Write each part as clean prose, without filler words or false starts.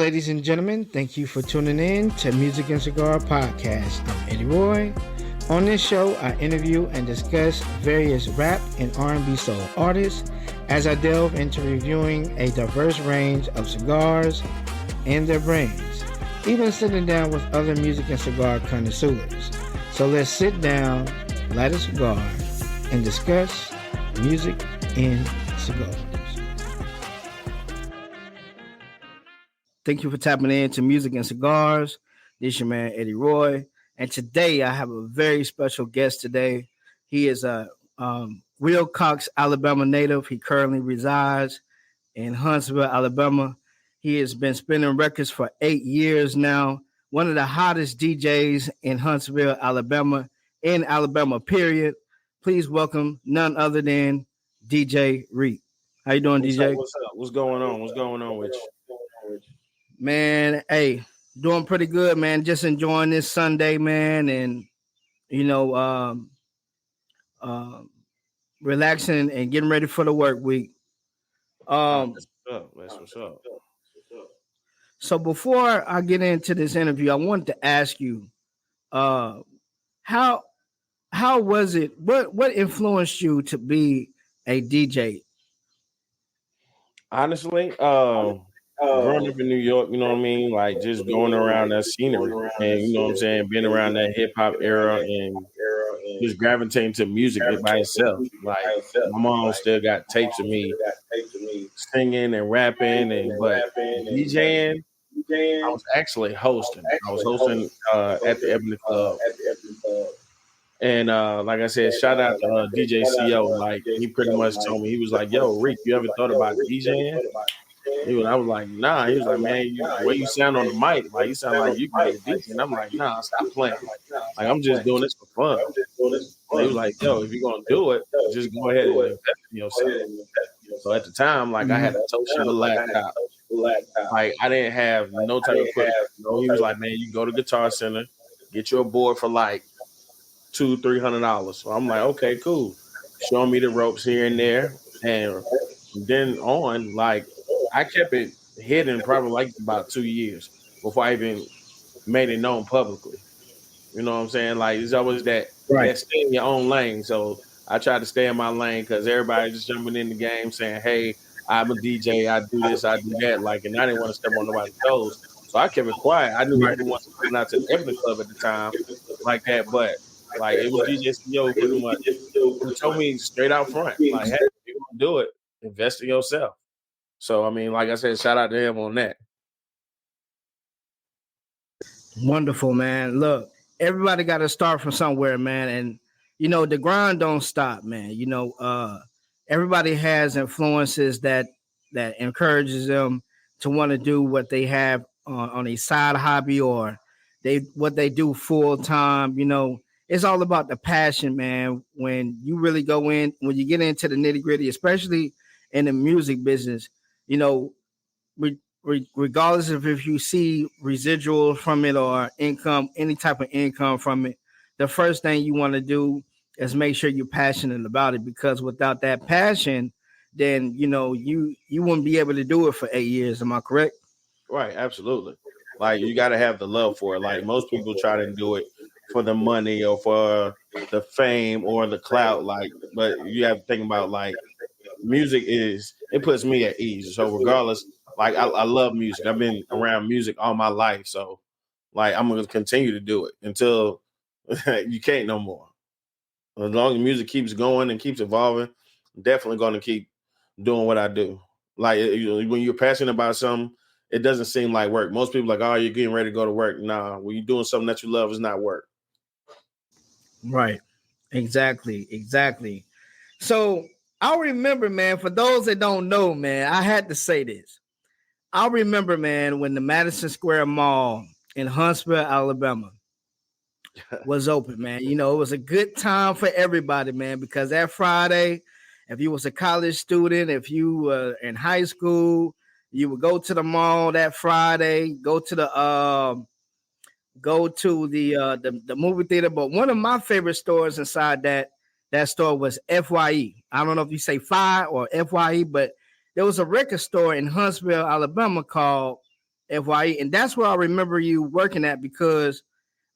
ladies and gentlemen. Thank you for tuning in to Music and Cigar Podcast. I'm Eddie Roy. On this show, I interview and discuss various rap and R&B soul artists as I delve into reviewing a diverse range of cigars and their brands, even sitting down with other music and cigar connoisseurs. So let's sit down, light a cigar, and discuss music and cigars. Thank you for tapping in to Music and Cigars. This is your man, Eddie Roy. And today I have a very special guest today. He is a Wilcox, Alabama native. He currently resides in Huntsville, Alabama. He has been spinning records for 8 years now. One of the hottest DJs in Huntsville, Alabama, in Alabama, period. Please welcome none other than DJ Reek. How you doing, DJ? What's up? What's going on? What's going on with you? Man, hey, doing pretty good, man. Just enjoying this Sunday, man, and relaxing and getting ready for the work week. That's what's up. So before I get into this interview, I wanted to ask you, how was it? What influenced you to be a DJ? Honestly, growing up in New York, you know what I mean? Like just going around that scenery and you know what I'm saying, being around that hip hop era and just gravitating to music by itself. Like my mom still got tapes of me singing and rapping but DJing. I was actually hosting. I was hosting at the Ebony Club. And like I said, shout out to DJ CO. Like he pretty much told me, he was like, "Yo, Reek, you ever thought about DJing?" I was like, "Nah." He was like, "Man, the way you sound on the mic, like you sound like you can be a DJ." And I'm like, "Nah, stop playing. Like I'm just doing this for fun." And he was like, "Yo, if you're gonna do it, just go ahead and invest in yourself." So at the time, like I had a Toshiba laptop. Like I didn't have no type of equipment. He was like, "Man, you go to Guitar Center, get you a board for like $200-$300. So I'm like, okay, cool. Showing me the ropes here and there. And then on, like, I kept it hidden probably like about 2 years before I even made it known publicly. You know what I'm saying? Like, it's always that stay in your own lane. So I tried to stay in my lane because everybody just jumping in the game saying, hey, I'm a DJ, I do this, I do that. Like, and I didn't want to step on nobody's toes. So I kept it quiet. I knew everyone was coming out to the Ebony Club at the time like that, but like it was DJ CEO pretty much who told me straight out front, like, hey, if you're gonna do it, invest in yourself. So I mean, like I said, shout out to him on that. Wonderful, man. Look, everybody got to start from somewhere, man, and the grind don't stop, man. Everybody has influences that encourages them to want to do what they have on a side hobby or what they do full time. It's all about the passion, man. When you really go in, when you get into the nitty gritty, especially in the music business, regardless of if you see residuals from it or income, any type of income from it, the first thing you want to do is make sure you're passionate about it, because without that passion, then you wouldn't be able to do it for 8 years. Am I correct? Right, absolutely. Like you got to have the love for it. Like most people try to do it for the money or for the fame or the clout, like, but you have to think about like music it puts me at ease. So regardless, like I love music. I've been around music all my life. So like I'm gonna continue to do it until you can't no more. As long as music keeps going and keeps evolving, I'm definitely gonna keep doing what I do. Like when you're passionate about something, it doesn't seem like work. Most people are like, oh, you're getting ready to go to work. Nah, when you're doing something that you love, it's not work. Right. Exactly. So I remember, man, for those that don't know, man, I had to say this. I remember, man, when the Madison Square Mall in Huntsville, Alabama was open, man. It was a good time for everybody, man, because that Friday, if you was a college student, if you were in high school, you would go to the mall that Friday, go to the movie theater. But one of my favorite stores inside that store was FYE. I don't know if you say Phi or FYE, but there was a record store in Huntsville, Alabama called FYE, and that's where I remember you working at because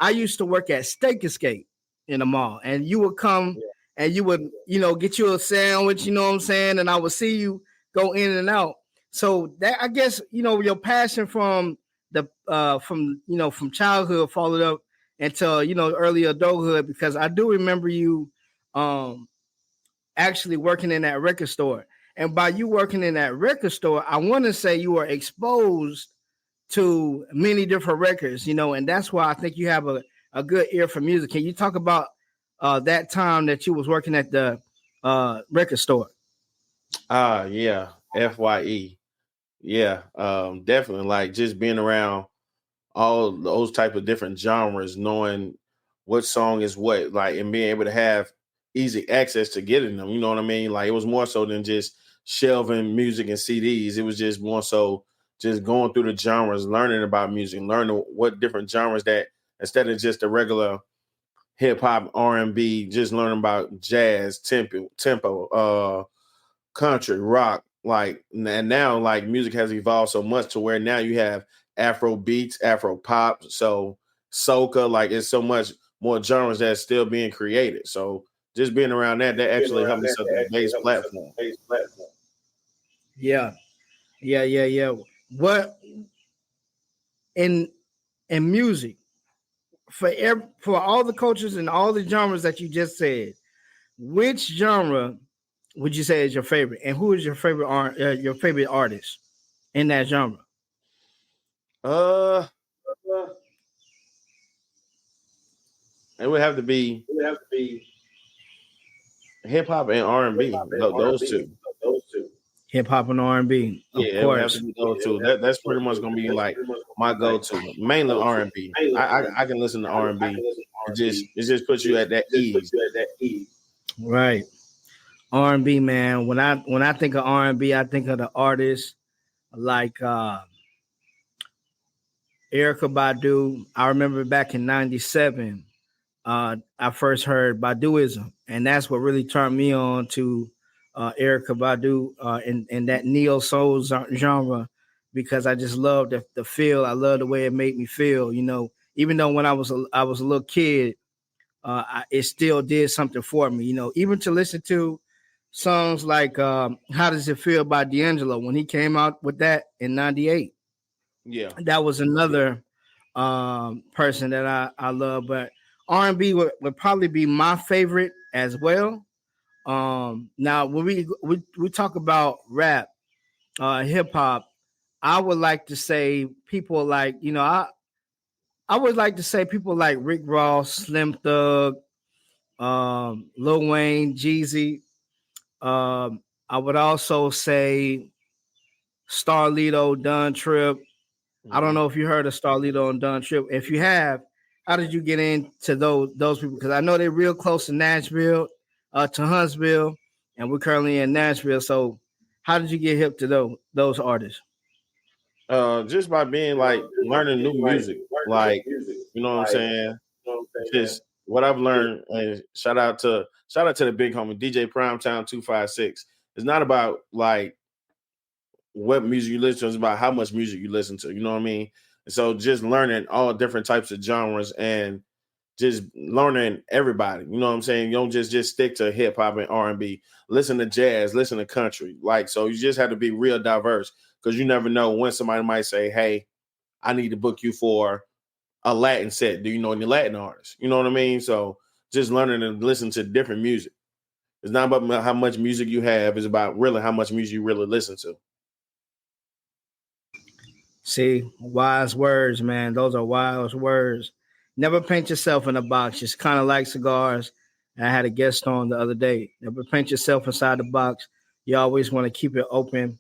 I used to work at Steak Escape in the mall, and you would come and you would, get you a sandwich, you know what I'm saying, and I would see you go in and out. So that I guess your passion from the from childhood followed up until early adulthood because I do remember you actually working in that record store, and by you working in that record store, I want to say you were exposed to many different records, and that's why I think you have a good ear for music. Can you talk about that time that you was working at the record store? Yeah, FYE. Yeah, definitely. Like just being around all those type of different genres, knowing what song is what, like, and being able to have easy access to getting them. You know what I mean? Like it was more so than just shelving music and CDs. It was just more so just going through the genres, learning about music, learning what different genres that instead of just the regular hip hop, R&B, just learning about jazz, tempo, country, rock, like, and now like music has evolved so much to where now you have Afro beats, Afro pop, so soca, like it's so much more genres that's still being created. So just being around that actually helped me set the base platform. Yeah, yeah. What in music for all the cultures and all the genres that you just said, which genre would you say is your favorite, and who is your favorite artist in that genre? Uh, it would have to be hip hop and R&B. Those two. Hip hop and R&B, of Yeah, it would have course. to be those two. That's pretty much gonna be like my go-to. Mainly R&B. I can listen to R&B. It just puts you at that ease. Right. R&B, man. When I think of R&B, I think of the artists like Erica Badu. I remember back in '97, I first heard Baduism, and that's what really turned me on to Erica Badu in that neo soul genre because I just loved the feel. I love the way it made me feel. Even though when I was a little kid, it still did something for me. Even to listen to songs like "How Does It Feel" by D'Angelo when he came out with that in '98. Yeah. That was another person that I love, but R&B would probably be my favorite as well. Now when we talk about rap, hip hop, I would like to say people like I would like to say people like Rick Ross, Slim Thug, Lil Wayne, Jeezy. I would also say Starlito, Don Trip. I don't know if you heard of Starlito and Don Trip. If you have, how did you get into those people? Because I know they're real close to Nashville, to Huntsville, and we're currently in Nashville. So, how did you get hip to those artists? Just by being like learning new music, like you know what I'm saying. Just what I've learned, and shout out to the big homie DJ Primetime 256. It's not about like what music you listen to, it's about how much music you listen to. You know what I mean? And so just learning all different types of genres and just learning everybody. You know what I'm saying? You don't just stick to hip hop and R&B. Listen to jazz, listen to country. Like so, you just have to be real diverse because you never know when somebody might say, "Hey, I need to book you for a Latin set. Do you know any Latin artists?" You know what I mean? So just learning and listen to different music. It's not about how much music you have. It's about really how much music you really listen to. See, wise words, man. Those are wise words. Never paint yourself in a box. It's kind of like cigars. And I had a guest on the other day. Never paint yourself inside the box. You always want to keep it open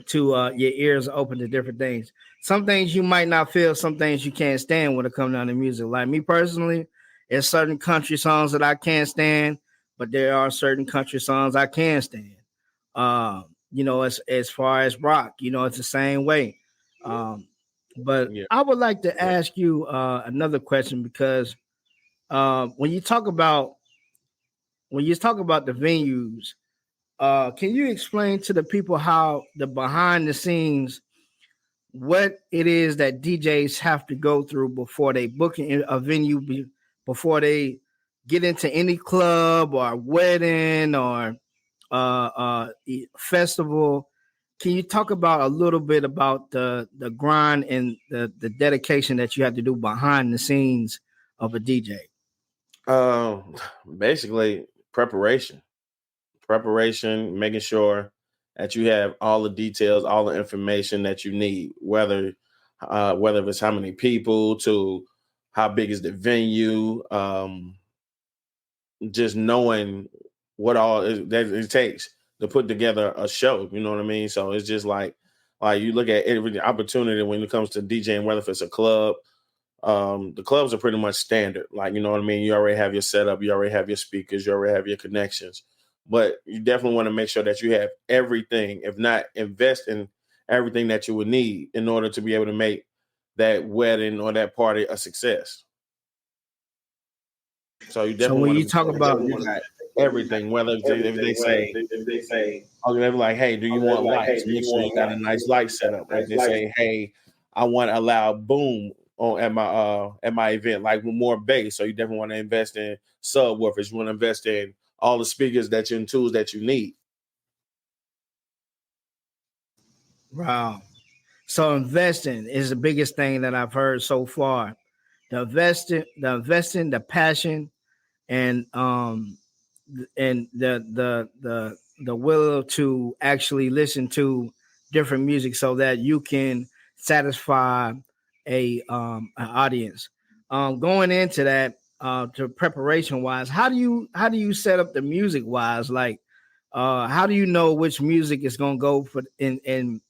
to your ears open to different things. Some things you might not feel, some things you can't stand when it comes down to music. Like me personally, there's certain country songs that I can't stand, but there are certain country songs I can stand. As far as rock, it's the same way. Um, but Yeah. I would like to ask you another question because when you talk about the venues, can you explain to the people how the behind the scenes what it is that DJs have to go through before they book a venue, before they get into any club or wedding or festival. Can you talk about a little bit about the grind and the dedication that you have to do behind the scenes of a DJ? Basically preparation, making sure that you have all the details, all the information that you need, whether it's how many people to how big is the venue, just knowing what all that it takes to put together a show. You know what I mean? So it's just like you look at every opportunity when it comes to DJing, whether if it's a club. The clubs are pretty much standard. Like, you know what I mean? You already have your setup, you already have your speakers, you already have your connections. But you definitely want to make sure that you have everything, if not invest in everything that you would need in order to be able to make that wedding or that party a success. So you definitely when want you to talk about everything, whether if they say, oh, they're like, hey, do you want lights? Make sure you got a nice light setup. If they say, hey, I want a loud boom on at my event, like with more bass. So you definitely want to invest in subwoofers. You want to invest in all the speakers and tools that you need. wow. So investing is the biggest thing that I've heard so far. The investing, the passion, and the will to actually listen to different music so that you can satisfy an audience. Going into that, to preparation wise, how do you set up the music wise? Like, how do you know which music is going to go for and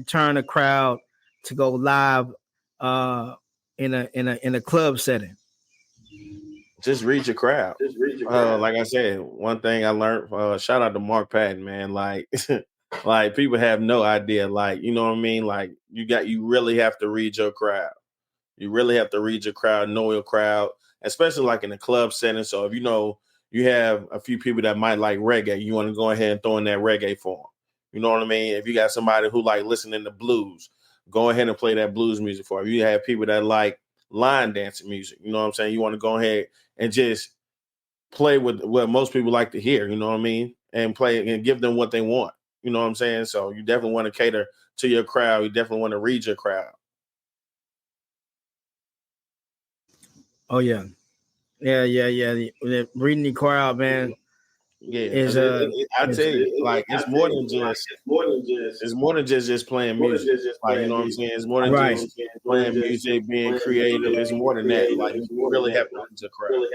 turn a crowd to go live in a club setting? Just read your crowd. Like I said, one thing I learned, shout out to Mark Patton, man. Like, like people have no idea. Like, you know what I mean? Like you really have to read your crowd. You really have to read your crowd, know your crowd, especially like in a club setting. So if you know you have a few people that might like reggae, you want to go ahead and throw in that reggae for them. You know what I mean? If you got somebody who like listening to blues, go ahead and play that blues music for them. You have people that like line dancing music. You know what I'm saying? You want to go ahead and just play with what most people like to hear. You know what I mean? And play and give them what they want. You know what I'm saying? So you definitely want to cater to your crowd. You definitely want to read your crowd. Oh yeah. Yeah. Reading the crowd, man. Yeah, is I tell you, like it's more than just playing music. Like, you know what I'm saying? It's more than just playing music, being creative. It's more than that. Like you really have to reach the crowd.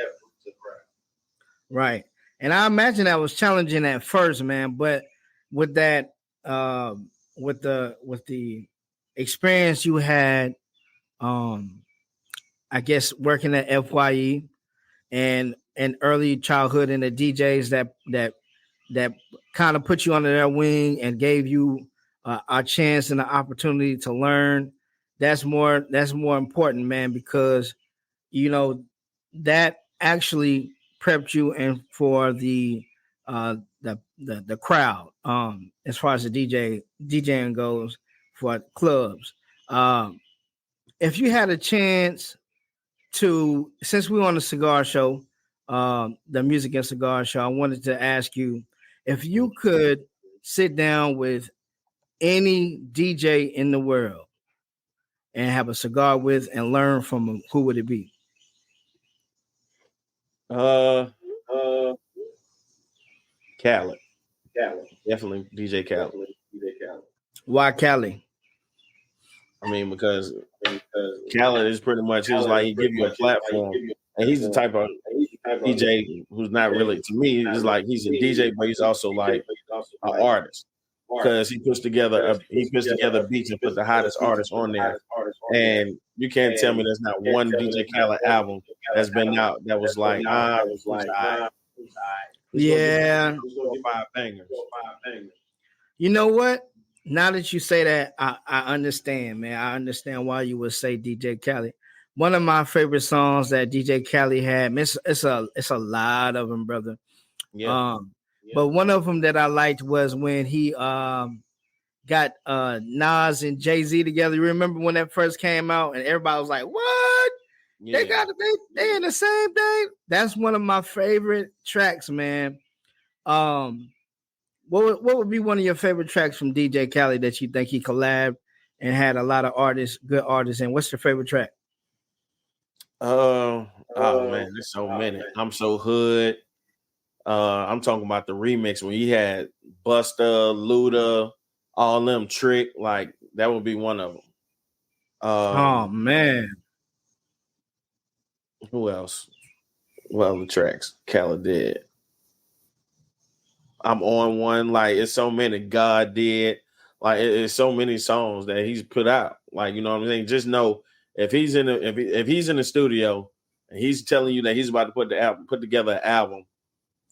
Right. And I imagine that was challenging at first, man. But with that, with the experience you had, I guess working at FYE and early childhood and the DJs that kind of put you under their wing and gave you a chance and an opportunity to learn. That's more important, man, because you know that actually prepped you and for the crowd as far as the DJing goes for clubs. If you had a chance to, since we're on the cigar show, the music and cigar show, I wanted to ask you if you could sit down with any DJ in the world and have a cigar with and learn from them, who would it be? Khaled. Definitely DJ Khaled. Why Cali? I mean, because Khaled is pretty much he's like he give you a platform, and he's the type of DJ who's not really to me. He's like he's a DJ, but he's also like an artist because he puts together beats and put the hottest artists on there, and you can't tell me there's not one DJ Khaled album that's been out that was like yeah, 5 bangers. You know what? Now that you say that, I understand, man. I understand why you would say DJ Khaled. One of my favorite songs that DJ Khaled had, man, it's a lot of them, brother. Yeah. But one of them that I liked was when he got Nas and Jay-Z together. You remember when that first came out and everybody was like, what? Yeah. They in the same thing. That's one of my favorite tracks, man. What would be one of your favorite tracks from DJ Khaled that you think he collabed and had a lot of good artists in? What's your favorite track? Oh man, there's so many. I'm So Hood. I'm talking about the remix when he had Busta, Luda, all them Trick. Like that would be one of them. Oh man, who else? Well, the tracks Khaled did. I'm on one. Like it's so many. God did. Like it's so many songs that he's put out. Like you know what I'm saying. Just know if he's in if he's in the studio and he's telling you that he's about to put together an album,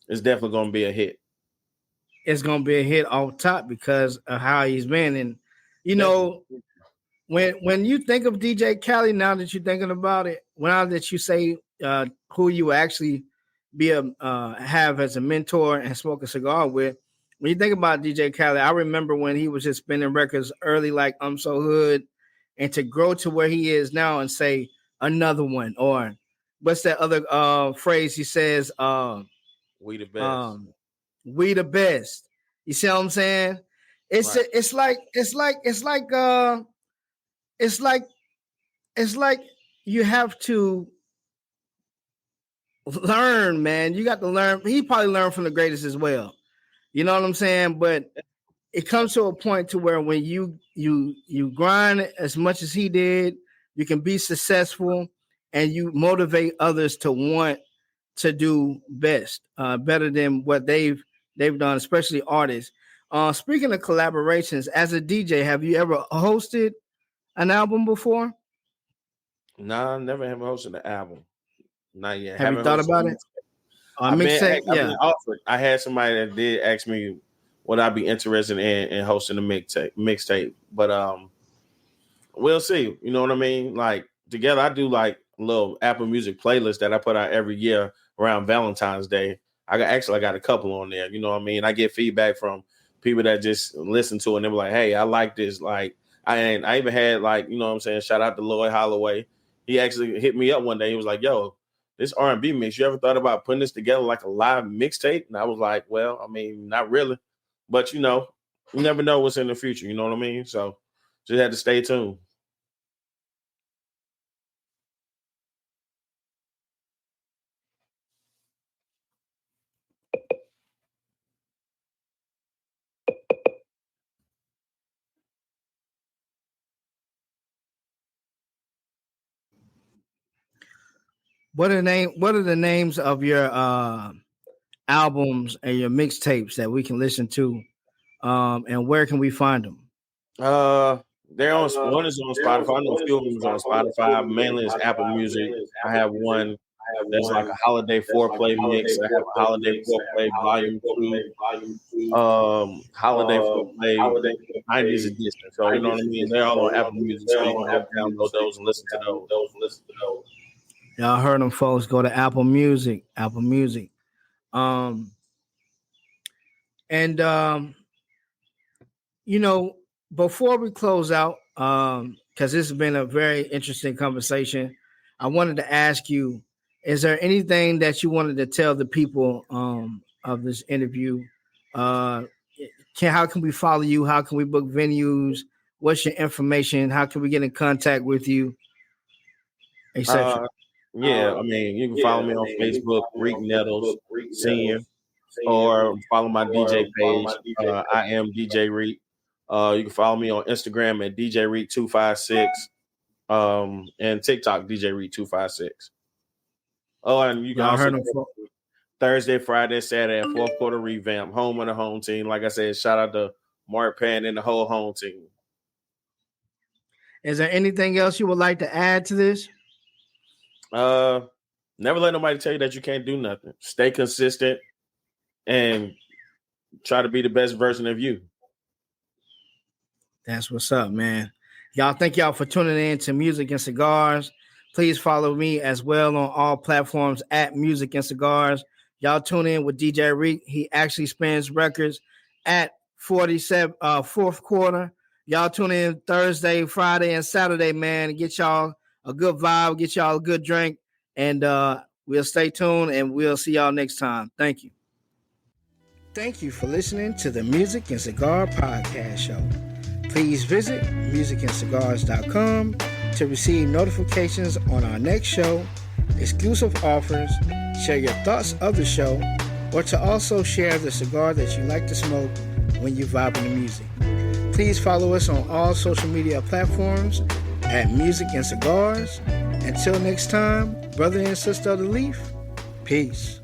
it's definitely going to be a hit. It's going to be a hit off top because of how he's been. And you know, when you think of DJ Khaled, now that you're thinking about it, now that you say who you actually have as a mentor and smoke a cigar with, when you think about DJ Khaled, I remember when he was just spinning records early, like I'm So Hood, and to grow to where he is now and say another one, or what's that other phrase he says? We the best. We the best. You see what I'm saying? It's right. It's like you have to learn, man. You got to learn. He probably learned from the greatest as well. You know what I'm saying? But it comes to a point to where when you grind as much as he did, you can be successful and you motivate others to want to do better than what they've done, especially artists. Speaking of collaborations, as a DJ, have you ever hosted an album before? Nah, never have hosted an album. Not yet. Have you thought about it? I had somebody that did ask me would I be interested in hosting a mixtape, but we'll see. You know what I mean? Like together, I do like a little Apple Music playlist that I put out every year around Valentine's Day. I got a couple on there. You know what I mean? I get feedback from people that just listen to it and they're like, "Hey, I like this." Like I even had like, you know what I'm saying? Shout out to Lloyd Holloway. He actually hit me up one day. He was like, "Yo, this R&B mix, you ever thought about putting this together like a live mixtape?" And I was like, "Well, I mean, not really, but you know, you never know what's in the future." You know what I mean? So just had to stay tuned. What are the names of your albums and your mixtapes that we can listen to? And where can we find them? They're on one is on Spotify. I know a few of them is on Spotify. Mainly it's Apple Music. I have one that's like a holiday foreplay mix. I have a holiday foreplay volume 2. Holiday foreplay 90s edition. So you know what I mean? They're all on Apple Music. So you can go download those and listen to those. Y'all heard them, folks. Go to Apple Music. Apple Music. You know, before we close out, because this has been a very interesting conversation, I wanted to ask you, is there anything that you wanted to tell the people of this interview? How can we follow you? How can we book venues? What's your information? How can we get in contact with you? Etc. I mean, you can follow me on Facebook, Reek Nettles, Senior, or follow my DJ page. I am DJ Reek. You can follow me on Instagram at DJ Reek 256, and TikTok DJ Reek 256. Oh, and you can also Thursday, Friday, Saturday at fourth quarter revamp, home of the home team. Like I said, shout out to Mark Pan and the whole home team. Is there anything else you would like to add to this? Never let nobody tell you that you can't do nothing. Stay consistent and try to be the best version of you. That's what's up, man. Y'all, thank y'all for tuning in to Music and Cigars. Please follow me as well on all platforms at Music and Cigars. Y'all tune in with DJ Reek. He actually spins records at fourth quarter. Y'all tune in Thursday, Friday, and Saturday, man, and get y'all a good vibe, get y'all a good drink, and we'll stay tuned, and we'll see y'all next time. Thank you. Thank you for listening to the Music and Cigar Podcast Show. Please visit musicandcigars.com to receive notifications on our next show, exclusive offers, share your thoughts of the show, or to also share the cigar that you like to smoke when you vibe in the music. Please follow us on all social media platforms at Music and Cigars. Until next time, brother and sister of the leaf, peace.